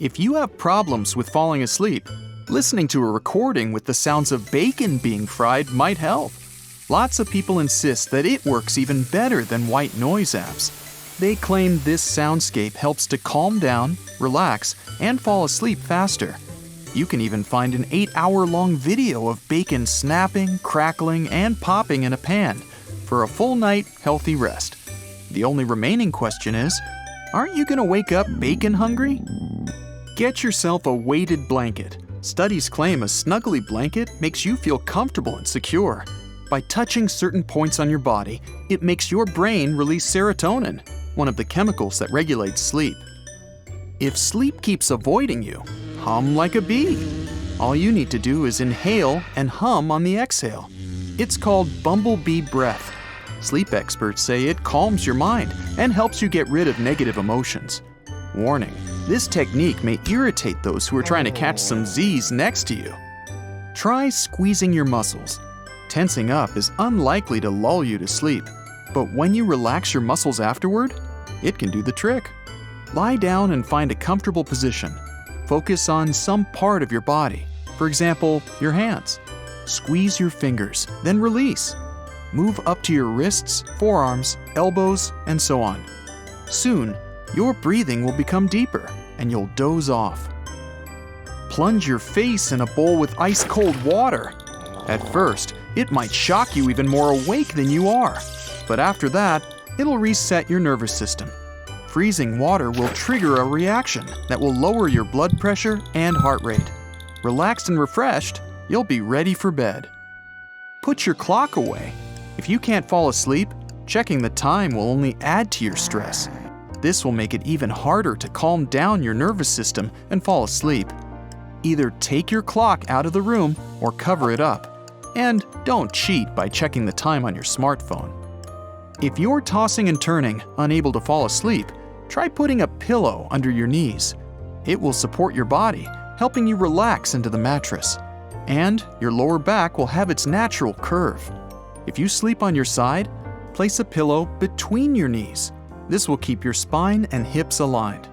If you have problems with falling asleep, listening to a recording with the sounds of bacon being fried might help. Lots of people insist that it works even better than white noise apps. They claim this soundscape helps to calm down, relax, and fall asleep faster. You can even find an 8-hour-long video of bacon snapping, crackling, and popping in a pan for a full night healthy rest. The only remaining question is, aren't you going to wake up bacon hungry? Get yourself a weighted blanket. Studies claim a snuggly blanket makes you feel comfortable and secure. By touching certain points on your body, it makes your brain release serotonin, one of the chemicals that regulates sleep. If sleep keeps avoiding you, hum like a bee. All you need to do is inhale and hum on the exhale. It's called bumblebee breath. Sleep experts say it calms your mind and helps you get rid of negative emotions. Warning, this technique may irritate those who are trying to catch some Z's next to you. Try squeezing your muscles. Tensing up is unlikely to lull you to sleep, but when you relax your muscles afterward, it can do the trick. Lie down and find a comfortable position. Focus on some part of your body, for example, your hands. Squeeze your fingers, then release. Move up to your wrists, forearms, elbows, and so on. Soon, your breathing will become deeper, and you'll doze off. Plunge your face in a bowl with ice-cold water. At first, it might shock you even more awake than you are, but after that, it'll reset your nervous system. Freezing water will trigger a reaction that will lower your blood pressure and heart rate. Relaxed and refreshed, you'll be ready for bed. Put your clock away. If you can't fall asleep, checking the time will only add to your stress. This will make it even harder to calm down your nervous system and fall asleep. Either take your clock out of the room or cover it up. And don't cheat by checking the time on your smartphone. If you're tossing and turning, unable to fall asleep, try putting a pillow under your knees. It will support your body, helping you relax into the mattress. And your lower back will have its natural curve. If you sleep on your side, place a pillow between your knees. This will keep your spine and hips aligned.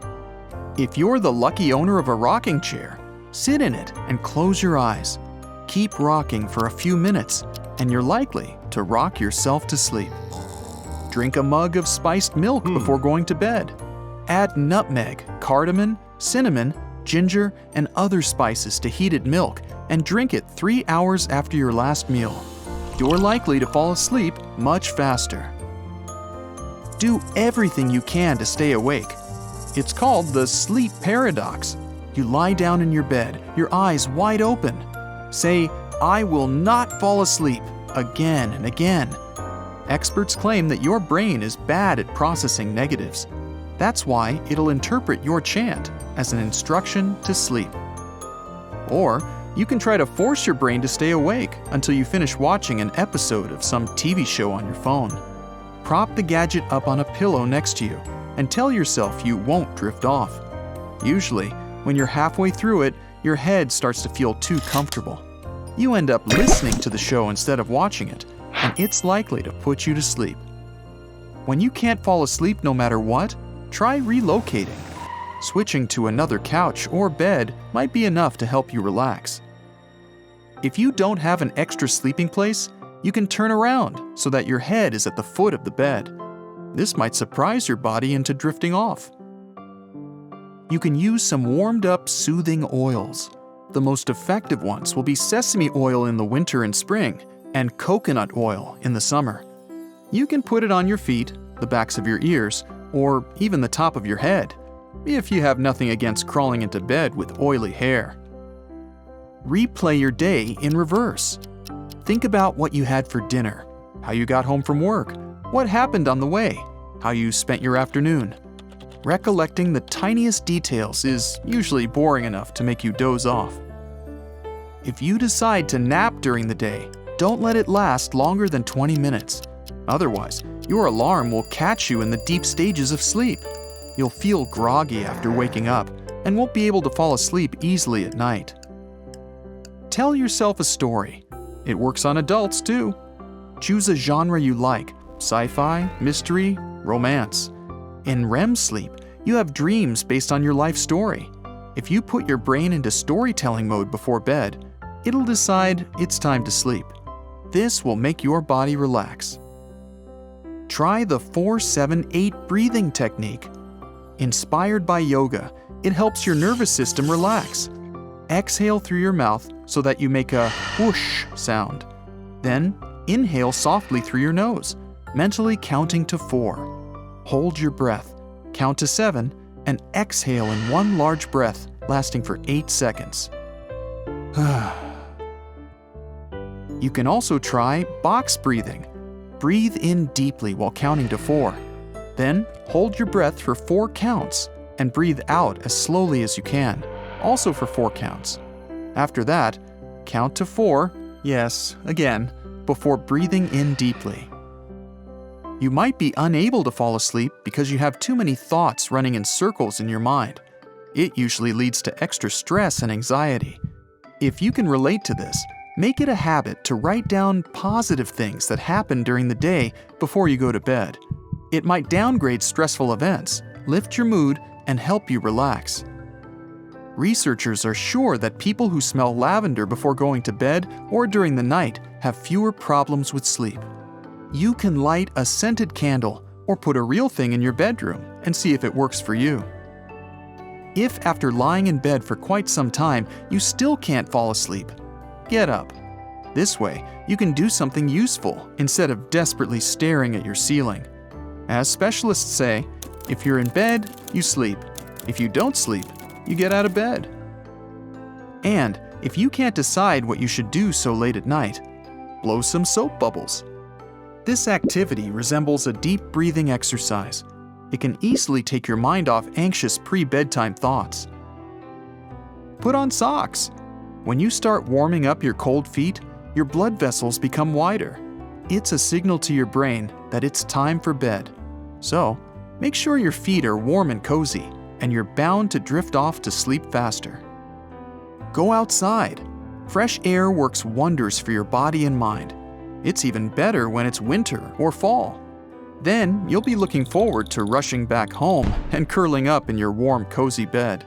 If you're the lucky owner of a rocking chair, sit in it and close your eyes. Keep rocking for a few minutes, and you're likely to rock yourself to sleep. Drink a mug of spiced milk before going to bed. Add nutmeg, cardamom, cinnamon, ginger, and other spices to heated milk and drink it 3 hours after your last meal. You're likely to fall asleep much faster. Do everything you can to stay awake. It's called the sleep paradox. You lie down in your bed, your eyes wide open. Say, "I will not fall asleep," again and again. Experts claim that your brain is bad at processing negatives. That's why it'll interpret your chant as an instruction to sleep. Or you can try to force your brain to stay awake until you finish watching an episode of some TV show on your phone. Prop the gadget up on a pillow next to you and tell yourself you won't drift off. Usually, when you're halfway through it, your head starts to feel too comfortable. You end up listening to the show instead of watching it, and it's likely to put you to sleep. When you can't fall asleep no matter what, try relocating. Switching to another couch or bed might be enough to help you relax. If you don't have an extra sleeping place, you can turn around so that your head is at the foot of the bed. This might surprise your body into drifting off. You can use some warmed-up soothing oils. The most effective ones will be sesame oil in the winter and spring and coconut oil in the summer. You can put it on your feet, the backs of your ears, or even the top of your head, if you have nothing against crawling into bed with oily hair. Replay your day in reverse. Think about what you had for dinner, how you got home from work, what happened on the way, how you spent your afternoon. Recollecting the tiniest details is usually boring enough to make you doze off. If you decide to nap during the day, don't let it last longer than 20 minutes. Otherwise, your alarm will catch you in the deep stages of sleep. You'll feel groggy after waking up and won't be able to fall asleep easily at night. Tell yourself a story. It works on adults too. Choose a genre you like: sci-fi, mystery, romance. In REM sleep, you have dreams based on your life story. If you put your brain into storytelling mode before bed, it'll decide it's time to sleep. This will make your body relax. Try the 4-7-8 breathing technique. Inspired by yoga, it helps your nervous system relax. Exhale through your mouth so that you make a whoosh sound. Then, inhale softly through your nose, mentally counting to 4. Hold your breath, count to 7, and exhale in one large breath, lasting for 8 seconds. You can also try box breathing. Breathe in deeply while counting to 4. Then, hold your breath for 4 counts and breathe out as slowly as you can, also for 4 counts. After that, count to 4, yes, again, before breathing in deeply. You might be unable to fall asleep because you have too many thoughts running in circles in your mind. It usually leads to extra stress and anxiety. If you can relate to this, make it a habit to write down positive things that happen during the day before you go to bed. It might downgrade stressful events, lift your mood, and help you relax. Researchers are sure that people who smell lavender before going to bed or during the night have fewer problems with sleep. You can light a scented candle or put a real thing in your bedroom and see if it works for you. If after lying in bed for quite some time you still can't fall asleep, get up. This way, you can do something useful instead of desperately staring at your ceiling. As specialists say, if you're in bed, you sleep. If you don't sleep, you get out of bed. And if you can't decide what you should do so late at night, blow some soap bubbles. This activity resembles a deep breathing exercise. It can easily take your mind off anxious pre-bedtime thoughts. Put on socks. When you start warming up your cold feet, your blood vessels become wider. It's a signal to your brain that it's time for bed. So, make sure your feet are warm and cozy, and you're bound to drift off to sleep faster. Go outside. Fresh air works wonders for your body and mind. It's even better when it's winter or fall. Then you'll be looking forward to rushing back home and curling up in your warm, cozy bed.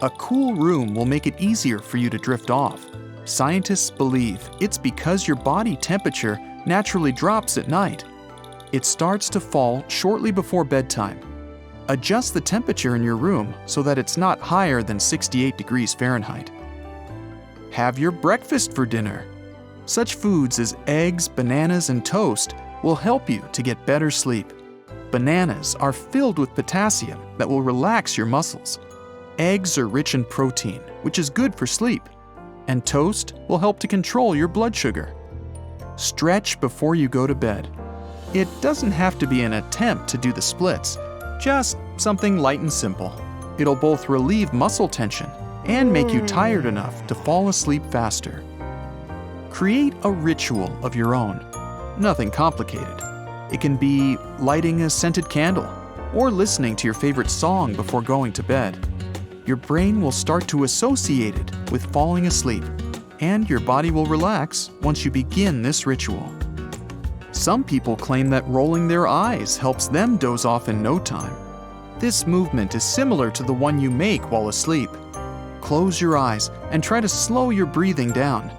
A cool room will make it easier for you to drift off. Scientists believe it's because your body temperature naturally drops at night. It starts to fall shortly before bedtime. Adjust the temperature in your room so that it's not higher than 68 degrees Fahrenheit. Have your breakfast for dinner. Such foods as eggs, bananas, and toast will help you to get better sleep. Bananas are filled with potassium that will relax your muscles. Eggs are rich in protein, which is good for sleep. And toast will help to control your blood sugar. Stretch before you go to bed. It doesn't have to be an attempt to do the splits, just something light and simple. It'll both relieve muscle tension and make you tired enough to fall asleep faster. Create a ritual of your own. Nothing complicated. It can be lighting a scented candle or listening to your favorite song before going to bed. Your brain will start to associate it with falling asleep, and your body will relax once you begin this ritual. Some people claim that rolling their eyes helps them doze off in no time. This movement is similar to the one you make while asleep. Close your eyes and try to slow your breathing down.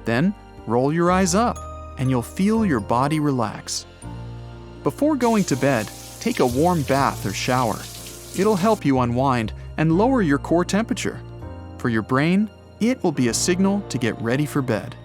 Then, roll your eyes up, and you'll feel your body relax. Before going to bed, take a warm bath or shower. It'll help you unwind and lower your core temperature. For your brain, it will be a signal to get ready for bed.